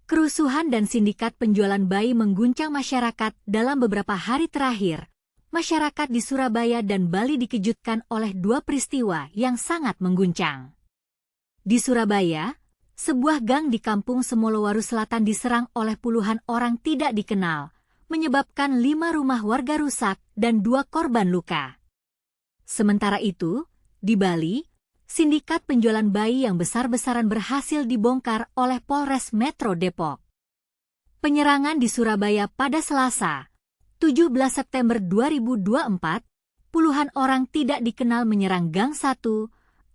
Kerusuhan dan sindikat penjualan bayi mengguncang masyarakat dalam beberapa hari terakhir. Masyarakat di Surabaya dan Bali dikejutkan oleh dua peristiwa yang sangat mengguncang. Di Surabaya, sebuah gang di kampung Semolowaru Selatan diserang oleh puluhan orang tidak dikenal, menyebabkan 5 rumah warga rusak dan 2 korban luka. Sementara itu, di Bali, sindikat penjualan bayi yang besar-besaran berhasil dibongkar oleh Polres Metro Depok. Penyerangan di Surabaya pada Selasa, 17 September 2024, puluhan orang tidak dikenal menyerang Gang 1,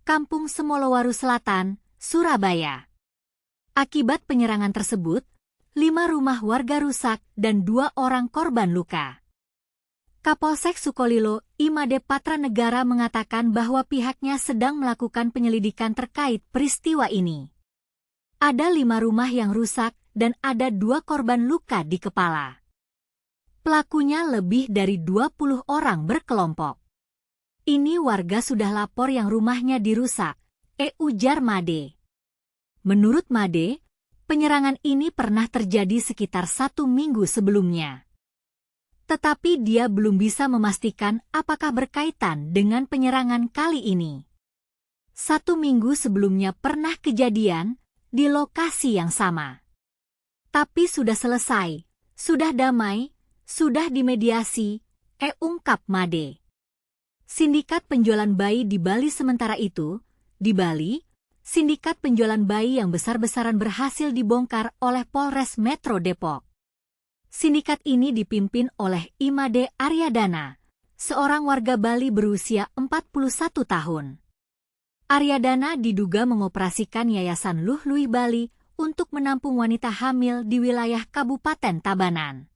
Kampung Semolowaru Selatan, Surabaya. Akibat penyerangan tersebut, 5 rumah warga rusak dan 2 orang korban luka. Kapolsek Sukolilo, Imade Patranegara mengatakan bahwa pihaknya sedang melakukan penyelidikan terkait peristiwa ini. Ada 5 rumah yang rusak dan ada 2 korban luka di kepala. Pelakunya lebih dari 20 orang berkelompok. Ini warga sudah lapor yang rumahnya dirusak, ujar Made. Menurut Made, penyerangan ini pernah terjadi sekitar 1 minggu sebelumnya. Tetapi dia belum bisa memastikan apakah berkaitan dengan penyerangan kali ini. 1 minggu sebelumnya pernah kejadian di lokasi yang sama. Tapi sudah selesai, sudah damai, sudah dimediasi, ungkap Made. Sindikat penjualan bayi di Bali sementara itu, di Bali, sindikat penjualan bayi yang besar-besaran berhasil dibongkar oleh Polres Metro Depok. Sindikat ini dipimpin oleh Imade Aryadana, seorang warga Bali berusia 41 tahun. Aryadana diduga mengoperasikan Yayasan Luh-Luih Bali untuk menampung wanita hamil di wilayah Kabupaten Tabanan.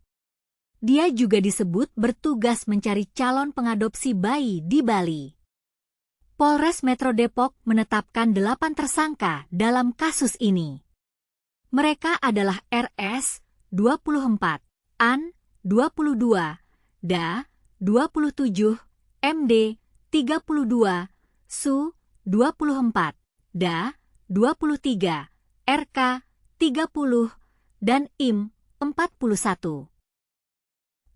Dia juga disebut bertugas mencari calon pengadopsi bayi di Bali. Polres Metro Depok menetapkan 8 tersangka dalam kasus ini. Mereka adalah RS, 24, An, 22, Da, 27, MD, 32, Su, 24, Da, 23, RK, 30, dan Im, 41.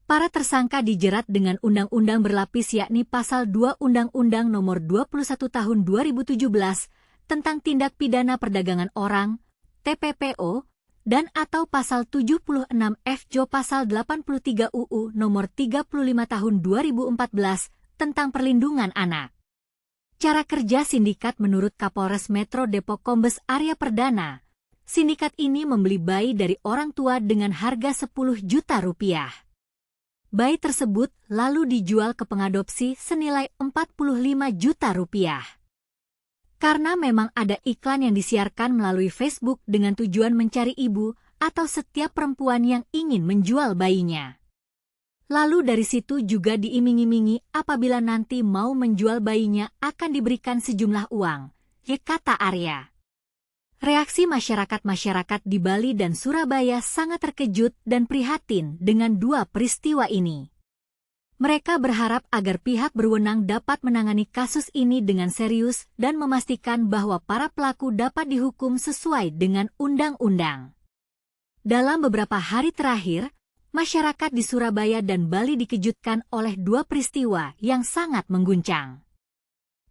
Para tersangka dijerat dengan undang-undang berlapis yakni Pasal 2 Undang-Undang Nomor 21 Tahun 2017 tentang Tindak Pidana Perdagangan Orang, TPPO, dan atau Pasal 76 F Jo Pasal 83 UU Nomor 35 Tahun 2014 tentang Perlindungan Anak. Cara kerja sindikat menurut Kapolres Metro Depok Kombes Arya Perdana, sindikat ini membeli bayi dari orang tua dengan harga 10 juta rupiah. Bayi tersebut lalu dijual ke pengadopsi senilai 45 juta rupiah. Karena memang ada iklan yang disiarkan melalui Facebook dengan tujuan mencari ibu atau setiap perempuan yang ingin menjual bayinya. Lalu dari situ juga diiming-imingi apabila nanti mau menjual bayinya akan diberikan sejumlah uang, kata Arya. Reaksi masyarakat di Bali dan Surabaya sangat terkejut dan prihatin dengan dua peristiwa ini. Mereka berharap agar pihak berwenang dapat menangani kasus ini dengan serius dan memastikan bahwa para pelaku dapat dihukum sesuai dengan undang-undang. Dalam beberapa hari terakhir, masyarakat di Surabaya dan Bali dikejutkan oleh dua peristiwa yang sangat mengguncang.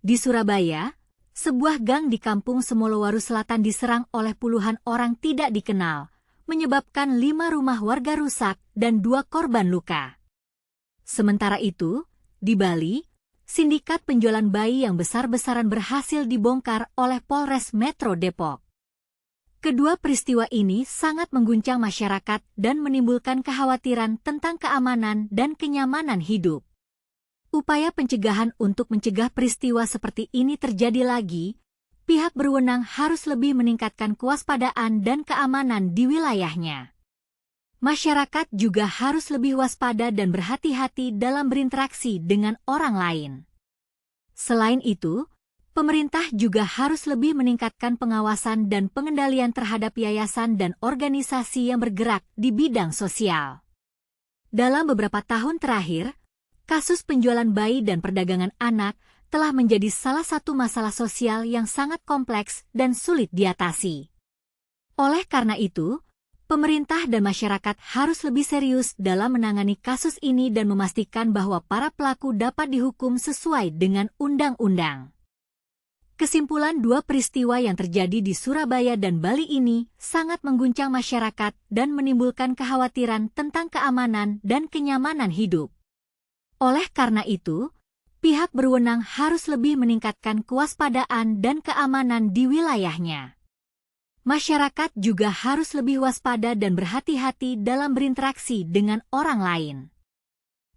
Di Surabaya, sebuah gang di kampung Semolowaru Selatan diserang oleh puluhan orang tidak dikenal, menyebabkan 5 rumah warga rusak dan 2 korban luka. Sementara itu, di Bali, sindikat penjualan bayi yang besar-besaran berhasil dibongkar oleh Polres Metro Depok. Kedua peristiwa ini sangat mengguncang masyarakat dan menimbulkan kekhawatiran tentang keamanan dan kenyamanan hidup. Upaya pencegahan untuk mencegah peristiwa seperti ini terjadi lagi, pihak berwenang harus lebih meningkatkan kewaspadaan dan keamanan di wilayahnya. Masyarakat juga harus lebih waspada dan berhati-hati dalam berinteraksi dengan orang lain. Selain itu, pemerintah juga harus lebih meningkatkan pengawasan dan pengendalian terhadap yayasan dan organisasi yang bergerak di bidang sosial. Dalam beberapa tahun terakhir, kasus penjualan bayi dan perdagangan anak telah menjadi salah satu masalah sosial yang sangat kompleks dan sulit diatasi. Oleh karena itu, Pemerintah dan masyarakat harus lebih serius dalam menangani kasus ini dan memastikan bahwa para pelaku dapat dihukum sesuai dengan undang-undang. Kesimpulan, dua peristiwa yang terjadi di Surabaya dan Bali ini sangat mengguncang masyarakat dan menimbulkan kekhawatiran tentang keamanan dan kenyamanan hidup. Oleh karena itu, pihak berwenang harus lebih meningkatkan kewaspadaan dan keamanan di wilayahnya. Masyarakat juga harus lebih waspada dan berhati-hati dalam berinteraksi dengan orang lain.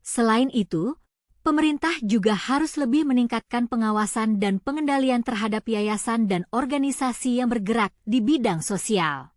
Selain itu, pemerintah juga harus lebih meningkatkan pengawasan dan pengendalian terhadap yayasan dan organisasi yang bergerak di bidang sosial.